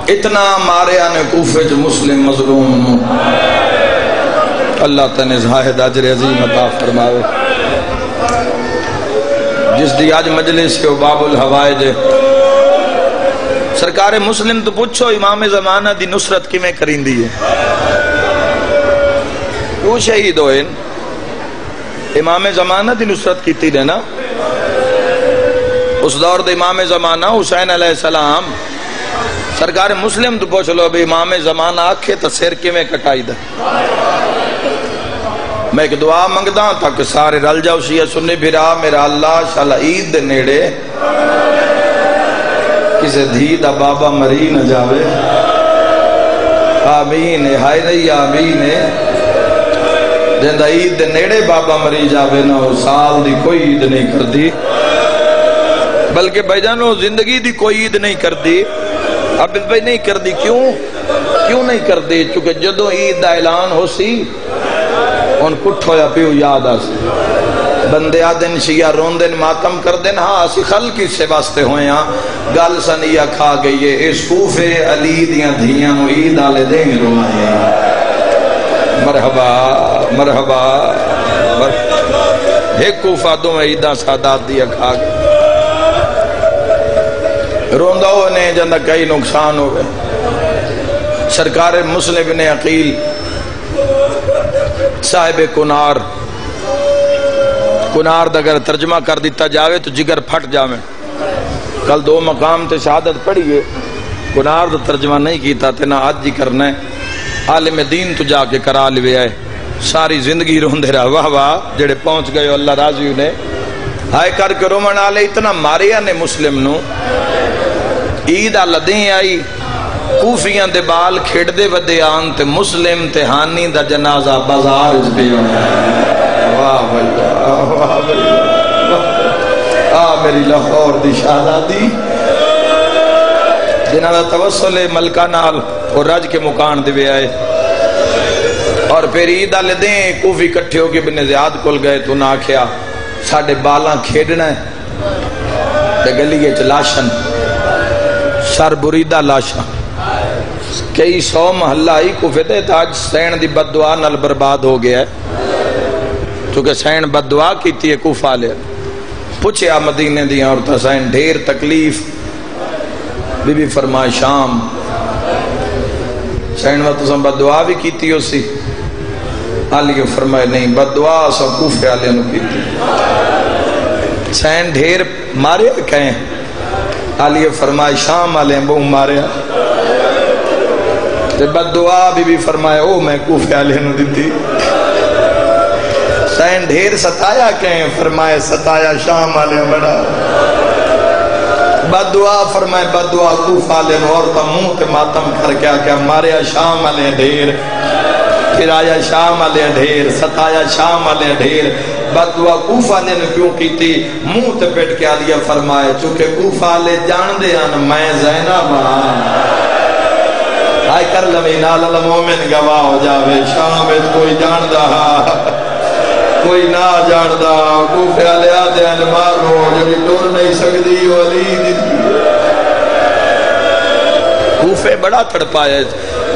اتنا ماریا نے کوفے جو مسلم مظلوم نو، اللہ تعالی زاہد اجر عظیم عطا فرماوے۔ جس دی آج مجلس کے باب الحوائج سرکار مسلم تو پوچھو امام زمانہ دی نصرت کی میں کریں دی ہے، وہ شہید ہوئے امام زمانہ دی نصرت کی تھی نا۔ اس دور دے امام زمانہ حسین علیہ السلام سرکار مسلم تو پوچھ لو ابھی امام زمانہ آکھے تو سر کی میں کٹائی دا۔ میں ایک دعا منگدا تاکہ سارے رل جاؤ شیعہ سنی بھرا میرا اللہ شاءاللہ عید دے نیڑے کسے دھی دا بابا مری نہ جاوے، آمین ہائے نہیں آمین جندہ عید دے نیڑے بابا مری جاوے نہ ہو سال دی کوئی عید نہیں کر دی، بلکہ بھائی جانو زندگی دی کوئی عید نہیں کر دی۔ اب بھائی نہیں کر دی کیوں نہیں کر دی؟ چونکہ جدو عید دا اعلان ہو سی ان کٹھ ہویا پیو یاد آسی، بندے آدن شیعہ روندن ماتم کر دن، ہاں اسی خلقی سے واسطے ہوئے ہاں گل سنیہ کھا گئی ہے اس کوفے علی دیاں دھیاں نو عید آلے دیں روائے۔ مرحبا مرحبا ایک کوفہ دو میں عیدہ سادات دیا کھا گئی، روندہ ہونے جندہ کئی نقصان ہو گئے۔ سرکار مسلم بن عقیل صاحب کنار دا اگر ترجمہ کر دیتا جاوے تو جگر پھٹ جاوے۔ کل دو مقام تے شہادت پڑھیے، کنار دا ترجمہ نہیں کیتا تے نہ آج جی کرنا ہے، عالم دین تو جا کے کرا لے آئے، ساری زندگی روندے رہا۔ واہ واہ جڑے پہنچ گئے اللہ راضی نے ہائے کر کے رومن آلے اتنا ماریا نے مسلم نو عید آلدیں آئی، کوفیاں دے بال کھڑ دے ودے آن تے مسلم تے ہانی دا جنازہ بازار اس پہ ہونا۔ واہ بھائی واہ بھائی میری لاہور دی شہزادی جنہاں دا توسل ملکہ نال اور رج کے مکان دے آئے، اور پھر عید آلے دیں کوفی کٹھے ہو کے بن زیاد کل گئے تو نہ آکھیا ساڑھے بالاں کھیڑنا ہے تے گلیے چلاشن سر بریدہ لاشا کئی سو محلہ ہی کوفے دے تاج سین دی بد دعا نل برباد ہو گیا ہے، چونکہ سین بد دعا کیتی ہے کوفہ لے پوچھے آ مدینے دیاں اور سین ڈھیر تکلیف بی بی فرمائے شام سین وقت سن بد دعا بھی کیتی ہو سی، آلیہ فرمائے نہیں بد دعا سو کوفے آلیہ نو کیتی، سین ڈھیر مارے کہیں، آلیہ فرمائے شام آلیہ بہو مارے، تے بد دعا بی فرمائے او میں کوفے آلیہ نو دیتی، سین ڈھیر ستایا کہیں، فرمائے ستایا شام آلیہ بڑا، بد دعا فرمائے بد دعا کوفہ آلیہ نو، اور تا منہ تے ماتم کر کے آکیا ماریا شام آلیہ ڈھیر، پھر آیا شام آلیہ ڈھیر، ستایا شام آلیہ ڈھیر، بد دعا کوفہ نے کیوں کی تھی؟ منہ تے پیٹ کے آلیہ فرمائے چونکہ کوفہ لے جان دے آن میں زینب آئے کر لمین آل مومن گواہ ہو جاوے، شام اس کوئی جان دا کوئی نہ جان دا، کوفہ آلے آدھے آن مارو جبی ٹور نہیں سکتی ولی دی کوفے بڑا تڑپایا،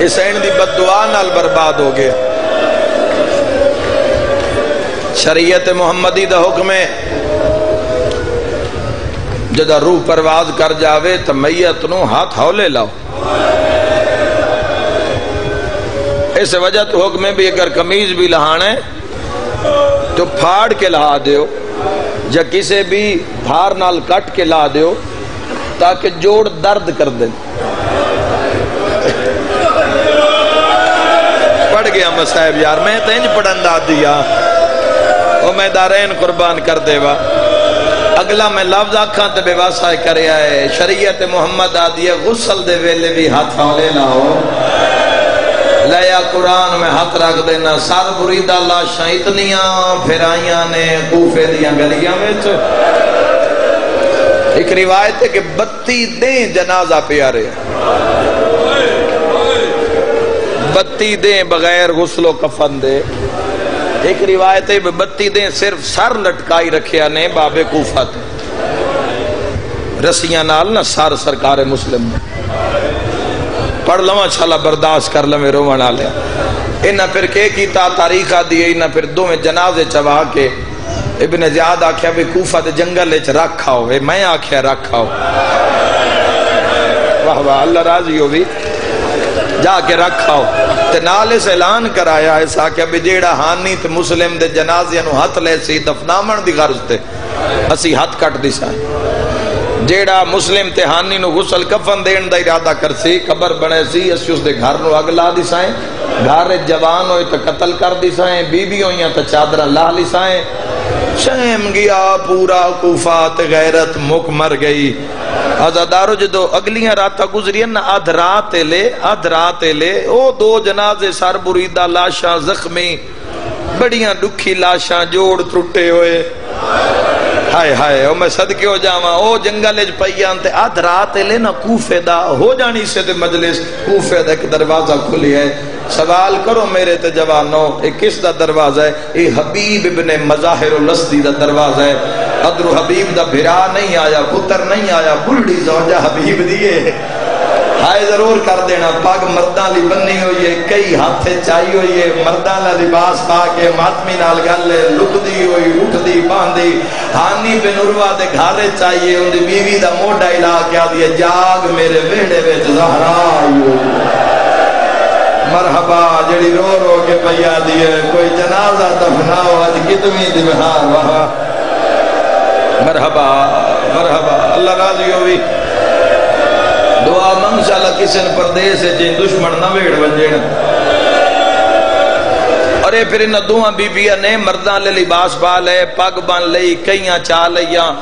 اس این دی بد دعا نال برباد ہو گئے۔ شریعت محمدی دا حکم ہے جدہ روح پرواز کر جاوے تو میت نو ہاتھ ہولے لاؤ، اس وجہ تو حکم ہے بھی اگر قمیض بھی لہانے تو پھاڑ کے لہا دیو، یا کسے بھی دھار نال کٹ کے لا دیو تاکہ جوڑ درد کر دیں۔ پڑھ گیا مصائب یار میں تینج پڑھندہ دیا او میں دارین قربان کر دے وا، اگلا میں لفظ آکھاں تے بے واسائے کرے آئے، شریعت محمد آدھیے غسل دے ویلے بھی ہاتھ ہولے نہ ہو، لیا قرآن میں ہاتھ رکھ دینا، سر بریدہ لاشاں اتنیاں پھر آئیاں نے کوفے دیاں گلیاں میں چھو۔ ایک روایت ہے کہ 32 دیں جنازہ پیارے، 32 دیں بغیر غسل و کفن دے، ایک روایت ہے 32 دیں صرف سر لٹکائی رکھیا نے باب کوفہ تے، رسیاں نال نہ سر سرکار مسلم نے، پڑھ لواں چھالا برداشت کر لیں رومن والے انہاں پھر کے کیتا تاریخ دی انہاں پھر دو میں جنازے چوا کے ابن زیاد آکھیا بھی کوفہ دے جنگل وچ رکھاؤ میں آکھیا رکھاؤ واہ واہ اللہ راضی ہو بھی جا کے رکھاؤ تے نال اس اعلان کرایا ایسا کہ بھی جیڑا ہانی تے مسلم دے جنازے نو ہاتھ لے سی دفناون دی غرض تے اسی ہاتھ کٹ دی سائیں جیڑا مسلم تے ہانی نو غسل کفن دین دا ارادہ کر سی قبر بنے سی اسی اس دے گھر نو اگ لا دی سائیں گھر جوان ہوئے تو قتل کر دی سائیں بی بی ہوئیاں تو چادرہ لا لی سائیں شہم گیا پورا کوفہ تے غیرت مک مر گئی آزادارو جدو اگلیاں راتہ گزری نا آدھ رات لے او دو جنازے سر بریدہ لاشاں زخمی بڑیاں دکھی لاشاں جوڑ ترٹے ہوئے ہائے ہائے او میں صدقے ہو جاواں او جنگل وچ پئیاں تے آدھ رات لے نا کوفے دا ہو جانی سے تے مجلس کوفے دا ایک دروازہ کھلی ہے سوال کرو میرے تے جوانوں اے کس دا دروازہ ہے اے حبیب ابن مظاہر الاسدی دا دروازہ ہے ادر حبیب دا بھرا نہیں آیا پتر نہیں آیا بلڈی زوجہ حبیب دیئے ہائے ضرور کر دینا پاک مردان لی بننی ہوئی ہے کئی ہاتھے چاہی ہوئی ہے مردان لی لباس پا کے ماتمی نال گلے لک دی ہوئی اٹھ دی باندھی ہانی بن عروہ دے گھارے چاہیے ان دی بیوی دا موڈا الہ کیا دیئے جاگ میرے ویڑے ویچ زہرا مرحبا جڑی رو رو کے پیا دیئے کوئی جنازہ دفناؤ آج کتنی دی بہار وہاں مرحبا مرحبا اللہ راضی ہوئی دعا منشاءاللہ کسن پردیس ہے جن دشمن نہ ویڑ بنجین اور یہ پھر انہا دوہاں بی بیاں نے مردان لے لباس بالے پاگ بان لئی کئیاں چال لئیاں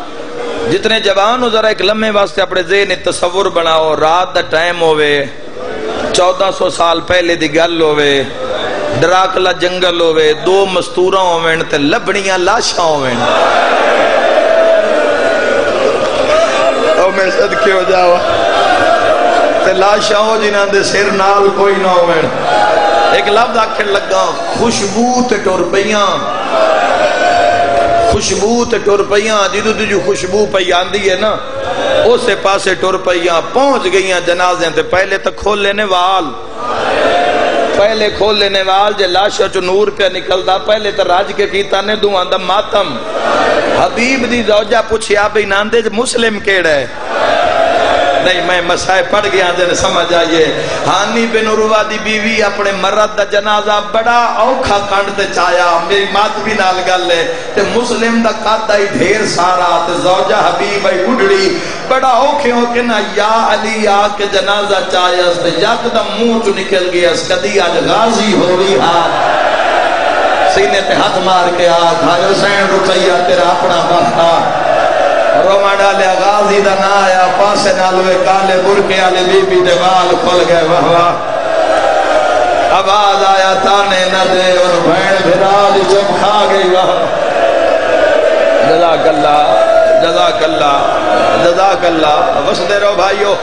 جتنے جوان ہو ذرا ایک لمحے واسطے اپنے ذہن تصور بناؤ رات دا ٹائم ہوئے 1400 سال پہلے دی گل ہوئے ڈراکلا جنگل ہوئے دو مستوراں ہوئے تے لبڑیاں لاشاں ہوئے او میں صدقے ہو جاوا تے لاشاں ہو جنہاں دے سر نال کوئی نہ ہوئے ایک لفظ آکھر لگا خوشبو تے ٹور پیاں خوشبو تے ٹور پیاں جدو جو خوشبو پئی آندی ہے نا اسے پاسے ٹور پیاں پہنچ گئیاں جنازیں تے پہلے تک کھول لینے وال جے لاشا چو نور پہ نکل دا پہلے تا راج کے کیتا نے دو آندہ ماتم حبیب دی زوجہ پوچھیا بھی ناندے مسلم کیڑا ہے نہیں میں مسائے پڑھ گیا جنہیں سمجھ آئیے ہانی بن عروہ دی بیوی اپنے مرد دا جنازہ بڑا اوکھا کانڈتے چایا میری مات بھی نال گل لے تے مسلم دا قادہ ہی ڈھیر سارا تے زوجہ حبیب ہی اڈڑی بڑا اوکھے ہو کے نا یا علی آکے جنازہ چایا تے یک دا منہ چو نکل گیا اس کدی آج غازی ہو رہی ہاتھ سینے تے ہاتھ مار کے آگ ہائے حسین رقیہ تیرا اپنا بختا روما ڈالیا غازی دا نا آیا پاسے نالوے کالے برکے آلے بی بی دیوال کھل گئے وہاں آواز آیا تانے نہ دے اور بھین بھرال جب کھا گئی وہاں جزاک اللہ جزاک اللہ جزاک اللہ وسدے رہو بھائیو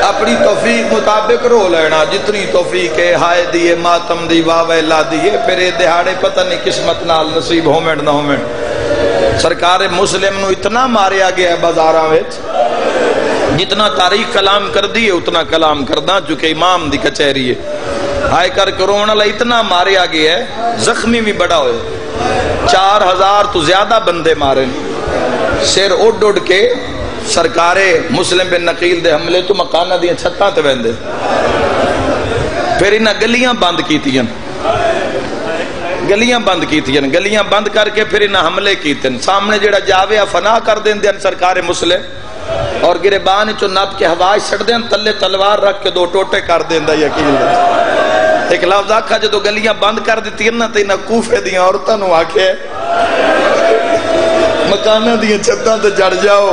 اپنی توفیق مطابق رو لینا جتنی توفیق ہے ہائے دیئے ماتم دی واویلا دیئے پھر دہاڑے پتہ نہیں قسمت نال نصیب ہومنڈ نہ ہومنڈ سرکار مسلم نو اتنا ماریا گیا ہے بازاراں وچ جتنا تاریخ کلام کر دی ہے اتنا کلام کردہ چونکہ امام دی کچہری ہے ہائے کر کرونا لئے اتنا ماریا گیا ہے زخمی بھی بڑا ہوئے 4000 تو زیادہ بندے مارے سیر اڈ اڈ کے سرکار مسلم بن نقیل دے حملے تو مکانہ دیاں چھتاں تے ویندے پھر انہاں گلیاں بند کیتیاں گلیاں بند کر کے پھر انہاں حملے کیتے سامنے جڑا جاوے فنا کر دیں دیں سرکار مسلم اور گربان چو نب کے ہوائی چھڑ دیں تلے تلوار رکھ کے دو ٹوٹے کر دیں دا یقین دیں ایک لفظ آکھا جو گلیاں بند کر دیتی ہیں نا تو انہاں کوفے دیاں عورتاں نو آکھے مکانہ دیاں چھتاں تے جڑ جاؤ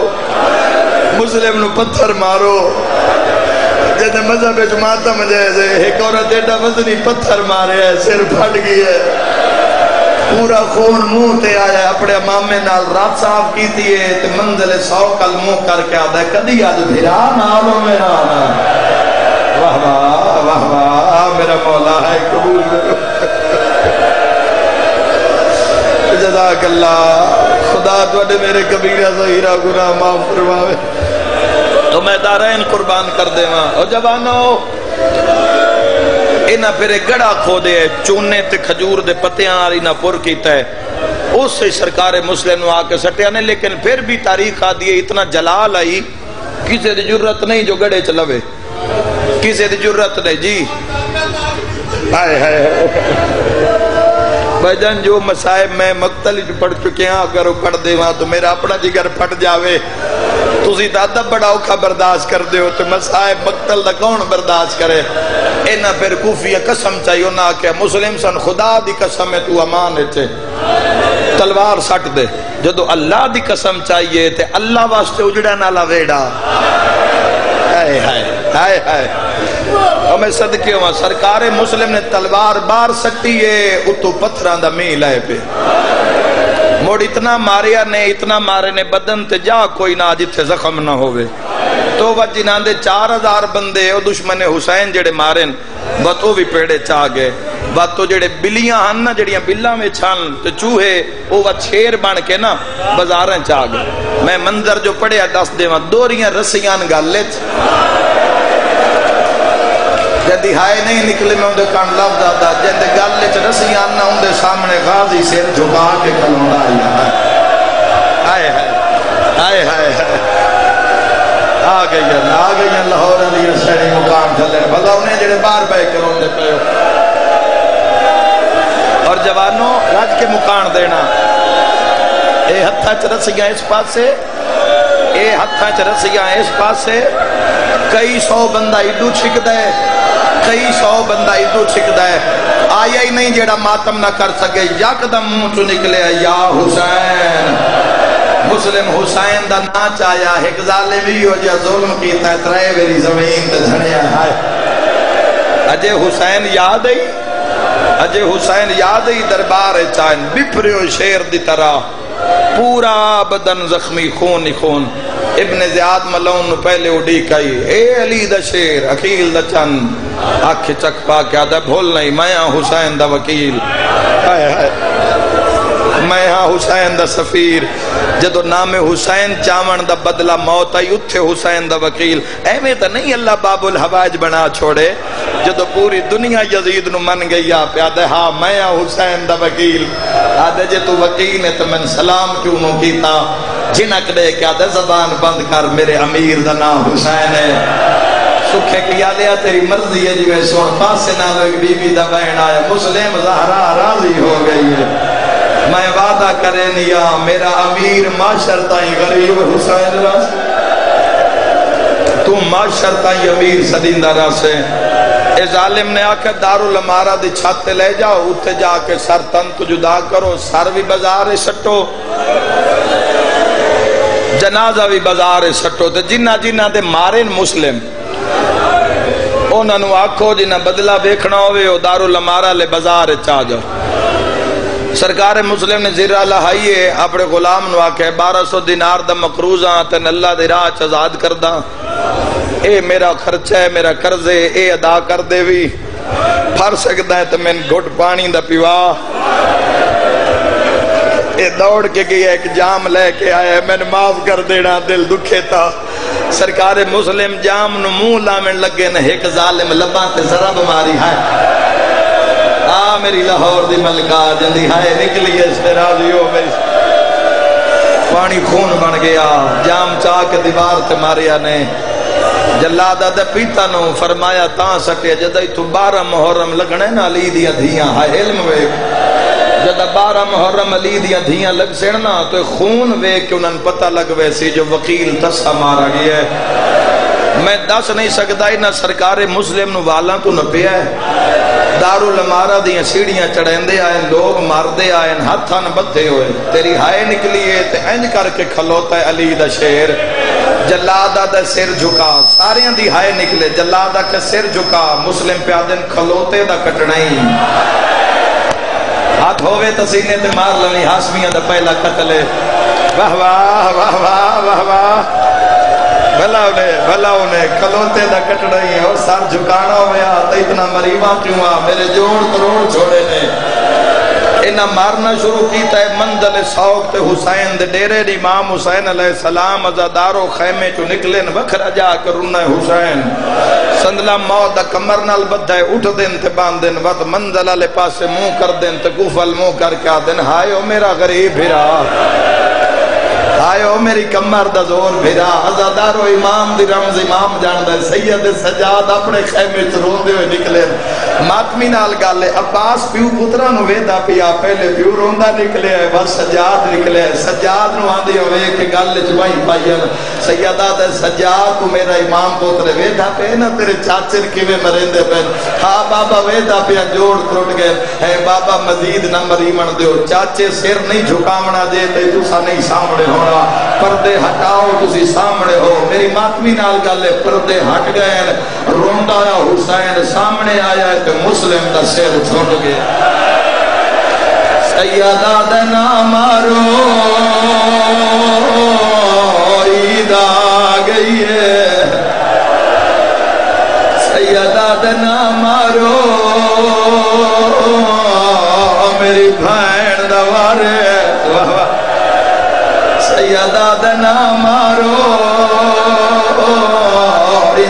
مسلم نو پتھر مارو جیسے مذہب جماعتہ جیسے ایک عورت ایڈا وزنی پتھر مارے ہے سر پھٹ گئی ہے پورا خون منہ تے آیا اپنے امامے نال رات صاحب کی تھی تے منزل 100 کل منہ کر کے آدھا ہے کدی آج بھیرا نالو میرا واہ واہ واہ واہ میرا مولا ہے قبول جزاک اللہ خدا تو میرے کبیرہ ظہیرہ گناہ معاف فرماوے تو میں دارین قربان کر دے ماں اور جوانو انہاں پھر گڑا کھو دے چونے تے کھجور دے پتیاں آری نہ پر کیتا ہے اس سے سرکار مسلم نو آکے سٹیا نے. لیکن پھر بھی تاریخ آ دیئے اتنا جلال آئی کسی دی جرت نہیں جو گڑے چلوے, کسی دی جرت نہیں جی. بھجن جو مسائب میں مقتل پڑھ چکے ہیں اگر وہ پڑھ دے وہاں تو میرا اپنا جگر پھٹ جاوے. تُسی دادا بڑا اوکھا برداشت کر دے ہو تو مسائب مقتل دا کون برداشت کرے. انہاں پھر کوفیہ قسم چاہیے انہاں کہ مسلم سن خدا دی قسم ہے تو امان ہے تلوار سٹ دے. جدو اللہ دی قسم چاہیے تے اللہ واسطے اجڑا نالا ویڑا. ہائے ہائے ہائے ہائے ہمیں صدقے ہوا سرکار مسلم نے تلوار بار سٹی ہے اتو پتھران دا میل آئے پہ موڑ اتنا ماریا نے اتنا مارے نے بدن تے جا کوئی نہ جتھے زخم نہ ہوئے. تو وہ جنہاں دے 4000 بندے او دشمن حسین جڑے مارن باتو بھی پیڑے چاہ گئے. باتو جڑے بلیاں ہن نا جڑیاں بلہ میں چھان تے چوہے او وہ چھیر بن کے نا بازاریں چاہ گئے. میں منظر جو پڑھیا دس دے وہاں دوریاں رسیان گالت جدی ہائے نہیں نکلے میں اندھے کان لفظ آتا جندے گالت رسیان نہ اندھے سامنے غازی سیر جھکا کے کلوڑا آئے ہائے ہائے ہائے آ گئی لاہور علی سیڑی مقام چلے بھلا انہیں جڑے بار بے کروں دے پہ اور جوانوں راج کے مکان دینا اے ہتھا چرسیاں اس پاس سے اے ہتھا چرسیاں اس پاس سے کئی سو بندہ ایڈو چھک دے کئی سو بندہ ایڈو چھک دے آیا ہی نہیں جیڑا ماتم نہ کر سکے یکدم منہ چو نکلے یا حسین. مسلم حسین دا ناچ آیا ایک ظالمی ہو جا ظلم کیتا ہے ترے میری زمین تے جھڑیا ہے. اجے حسین یاد ہے اجے حسین یاد ہی دربار چائن بپریو شیر دی طرح پورا بدن زخمی خون ہی خون. ابن زیاد ملون پہلے اڑی کئی اے علی دا شیر عقیل دا چند آنکھ چک پا کیا دا بھول نہیں میں ہاں حسین دا وکیل میں ہاں حسین دا سفیر. جدو نام حسین چاون دا بدلہ موت آئی اتھے حسین دا وکیل. ایویں تا نہیں اللہ باب الحوائج بنا چھوڑے جدو پوری دنیا یزید نو من گئی آپ یادے ہاں میں ہاں حسین دا وکیل. آدھے جے تو وکیل ہے تو من سلام کیوں نو کیتا جنک دے کہ آدھے زبان بند کر میرے امیر دا نام حسین ہے. سکھے کیا لیا تیری مرضی ہے جو سون پاسے نہ لوگ بی بی دا بہن آئے مسلم زہرا راضی ہو گئی ہے. میں وعدہ کرے نیا میرا امیر معاشر تائیں غریب حسین راس تو معاشر تائیں امیر صدیندہ راسے. اے ظالم نے آکے دارالعمارہ دی چھاتے لے جاؤ اتھے جا کے سر تن تو جدا کرو سر بھی بازار سٹو جنازہ بھی بازار سٹو تے جنہ جنہ دے مارن مسلم انہوں آکھو جنہ بدلہ بیکھنا ہوئے او دارالعمارہ لے بازار چاہ جاؤ. سرکار مسلم نے زیرہ لہائیے اپنے غلام نو آکے 1200 دینار دا مقروضاں تن اللہ دے راہ آزاد کردہ اے میرا خرچہ ہے میرا قرضے اے ادا کر دے بھی پھر سکتا ہے تو میں گھٹ پانی دا پیوا. اے دوڑ کے گیا ایک جام لے کے آیا میں نے معاف کر دینا دل دکھے تھا. سرکار مسلم جام نو منہ لامن لگے نہ ایک ظالم لباں تے ضرب ماری ہے میری لاہور دی ملکہ جندی ہائے نکلی اس پہ راضی ہو گئی پانی خون بن گیا جام چاہ کے دیوار تے ماریا نے. جلادہ دے پیتا نو فرمایا تاں سٹے جدہ تو 12 محرم لگنے نا علی دیا دھیاں ہائے علم وے جدہ 12 محرم علی دیا دھیاں لگ سڑنا تو خون وے کہ انہوں پتہ لگ ویسی جو وکیل تسا مارا گیا ہے. میں دس نہیں سکتا نہ سرکار مسلم نو والا تو نہ پیا ہے. دارالعمارہ دیاں سیڑیاں چڑھیں دے آئیں لوگ مار دے آئیں ہاتھاں بدھے ہوئے تیری ہائے نکلی ہے تے انج کر کے کھلوتا ہے علی دا شیر. جلادہ دا سر جھکا ساریاں دی ہائے نکلے جلادہ کے سر جھکا مسلم پیادن کھلوتے دا کٹنائی ہاتھ ہوئے تسینے تے مار لنی ہاسمیاں دا پہلا قتل ہے. واہ واہ واہ واہ واہ واہ بھلا انہیں کھلوتے دا کٹڑائی ہے اور سر جھکانا ہویا تو اتنا مریبہ کیوں آ میرے جوڑ کروڑ چھوڑے نے. انہاں مارنا شروع کیتا ہے منزل سوق تے حسین دے ڈیرے دی امام حسین علیہ السلام عزادارو خیمے چو نکلن وکھرا جا کر رونا حسین سندلا موت دا کمر نال بدھا ہے اٹھ دن تے باندھ دن وقت منزل والے پاسے منہ کر دن تے کوفل منہ کر کے آدن ہائے او میرا غریب بھرا ہائے او میری کمر دا زور بھرا عزادارو امام دی رمز امام جاندہ ہے سید سجاد اپنے خیمے چ روندے ہوئے نکلے ماتمی نال گالے عباس پیو پترہ نو ویدہ پیا پہلے پیو روندہ نکلے ہے بس سجاد نکلے سجاد نو آندی ہوئے کہ گالے چوائیں پائین سیدہ دے سجاد کو میرا امام پترے ویدہ پہ نا تیرے چاچر کیوے مرندے پہن ہاں بابا ویدہ پیا جوڑ ترٹ گئے ہے بابا مزید نہ مریمن دیو چاچے سر نہیں جھکامنا دے تے تسا نہیں سامنے ہونا پردے ہٹاؤ تسی سامنے ہو میری ماتمی نال گالے پردے ہٹ گئے روندہ آیا حسین سامنے آیا ہے کہ مسلم دا سر چھوڑ گئے سیدہ دنا مارو عید آ گئی ہے سیدہ دنا مارو میری بھین دوارے سیدہ دنا مارو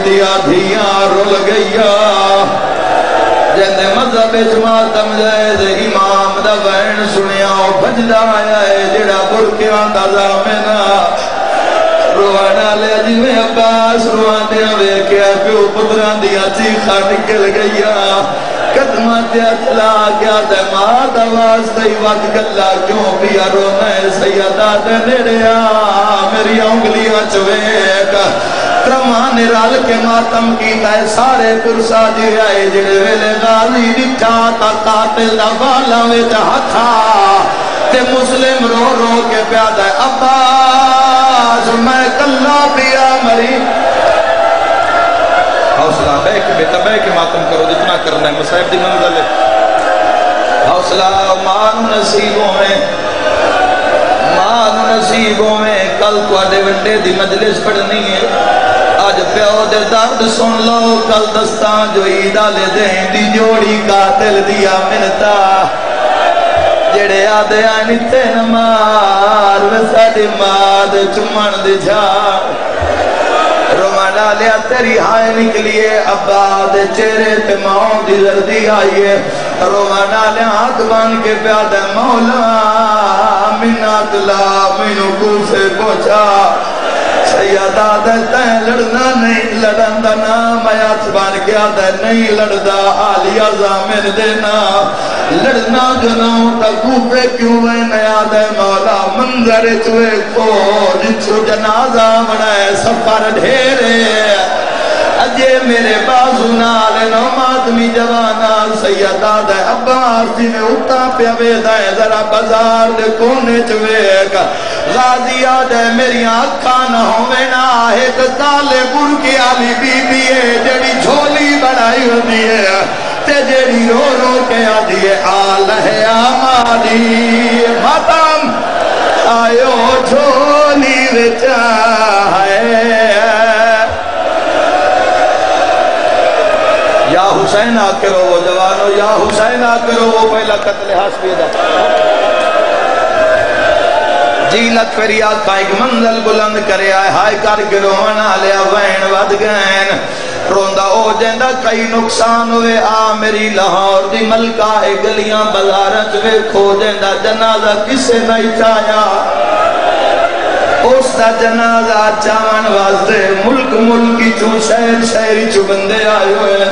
دیا دھیاں رول گئیا جندے مذہب اجماعتم جائز امام دا بین سنیا بجدہ آیا ہے جڑا برکیاں دا زامنہ روانا لے جویں عباس روانے ہوئے کیا پیو پتران دیا چیخا نکل گئیا قدمہ دیا چلا گیا دے مات آواز دئی وقت گلہ کیوں پیا رونا ہے سیدہ دے نیڑیا میری انگلیاں چویک ترمان رال کے ماتم کیتا ہے سارے پرسا جی آئے جڑے ویلے غازی ڈٹھا تا قاتل دا بالا ویچ ہتھا تے مسلم رو رو کے پیادہ ہے عباس میں کلہ پیا مری حوصلہ بیک بیٹا بیک ماتم کرو جتنا کرنا ہے مصائب دی منزل ہے حوصلہ مان نصیبوں میں کل کو آدھے ونڈے دی مجلس پڑھنی ہے آج پیو دے درد سن لو کل دستان جو عیدہ لے دیں دی جوڑی قاتل دیا منتا جڑے آدھے آنی تے نمار ویسا دی ماد چمن دی جھاڑ رومانا لیا تیری ہائے نکلیے عباد چہرے تے ماؤں دی زردی آئیے رومانا لیا ہاتھ بان کے پیادہ مولا منات لا منو کوفے پہنچا سیدہ دہتا ہے لڑنا نہیں لڑندہ نام آیات بان کیا دہ نہیں لڑدہ آلیہ زامن دینا لڑنا جنہوں تا کوفے کیوں ہے نیا دہ مولا منظر چوے فوج چھو جنازہ منائے سفر ڈھیرے اجے میرے بازو نال نو ماتمی جوانا سیدہ دے عباس جی میں اٹھا پیا ویدہ ہے ذرا بازار دے کونے چویک غازی آدھے میری آنکھا نہ ہوئے نا ایک کالے بر کی آلی بی بی ہے جڑی جھولی بڑھائی ہوتی ہے تے جڑی رو رو کے آدھی ہے آل ہے آمالی ماتم آئیو جھولی وچا ہے یا حسین آکر ہو وہ جوانو یا حسین آکر ہو وہ پہلا قتل حاسبی دا جی لکھ فری آقا ایک منزل بلند کرے آئے ہائے کر کے رونا لیا وین ود گئن روندہ او جیندہ کئی نقصان ہوئے آ میری لاہور دی ملکہ گلیاں بزارت وے کھو جیندہ جنازہ کسے نہیں چایا اس دا جنازہ چاون واسطے ملک ملکی چو شہر شہری چو بندے آئے ہوئے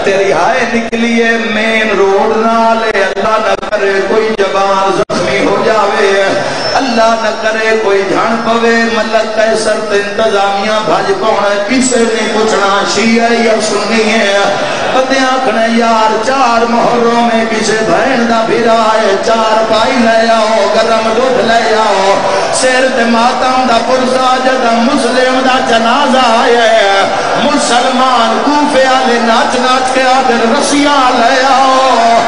تیری ہائے نکلیے مین روڈ نہ لے اللہ نہ کرے کوئی جبان زخمی ہو جاوے اللہ نہ کرے کوئی جھان پوے ملک قیصر تے انتظامیہ بھاج پونا کسے نہیں پوچھنا شیعہ یا سنی ہے بندے آنکھنے یار چار محروں میں کسے بہن دا بھیرا ہے چار پائی لے آؤ گرم دودھ لے آؤ سیر تے ماتم دا پرسا جدا مسلم دا جنازہ ہے مسلمان کوفے آلے ناچ ناچ کے آدھر رسیاں لے آؤ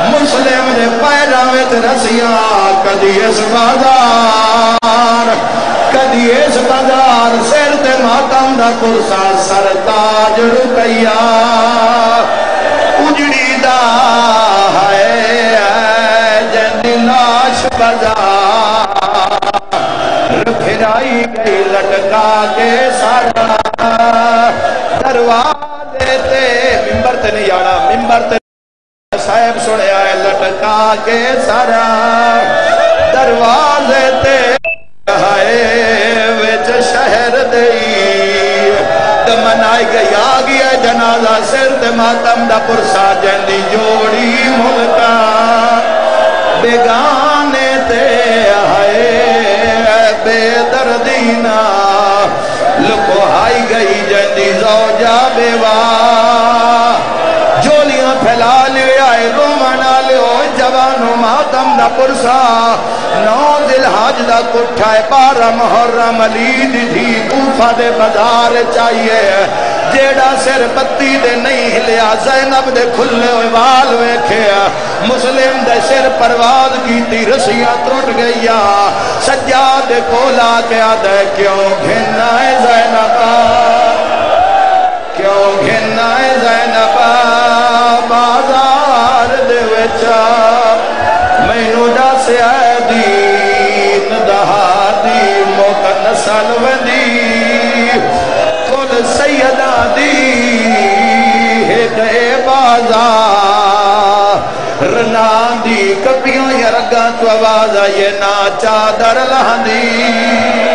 مسلم دے پیراویت رسیاں کدی اس بازار کدی اس بازار سیر تے ماتم دا پرسا سرتاج رکیا اجڑی دا ہے جنی بازار پھرائی گئی لٹکا کے سارا دروازے تے ممبر تے نہیں آنا ممبر تے صاحب سنے آئے لٹکا کے سارا دروازے تے آئے وچ شہر دئی دمن آئی گئی آگئی ہے جنازہ سر تے ماتم دا پرسا جندی جوڑی ملکا بیگانے تے آئے بے دردینا لکو آئی گئی جندی زوجہ بیوہ جولیاں پھیلا لے آئے رومانا لے جوانو ماتم دا پرسا 9 ذوالحج دا کٹھا ہے 12 محرم علی دی کوفہ دے بازار چاہیے جیڑا سر بتی دے نہیں ہلیا زینب دے کھلے ہوئے وال ویکھے مسلم دے سر پرواز کیتی رسیاں ٹوٹ گئیا سجاد کولا کے آدھے کیوں گھننا ہے زینبا کیوں گھننا ہے زینبا بازار دے وچا مینو ڈس ہے دین دہادی موقع نسل وندی کل سیدہ دی ہدے بازار رنان دی کبیوں یا رگاں تو آواز آئے نا چادر لہن دی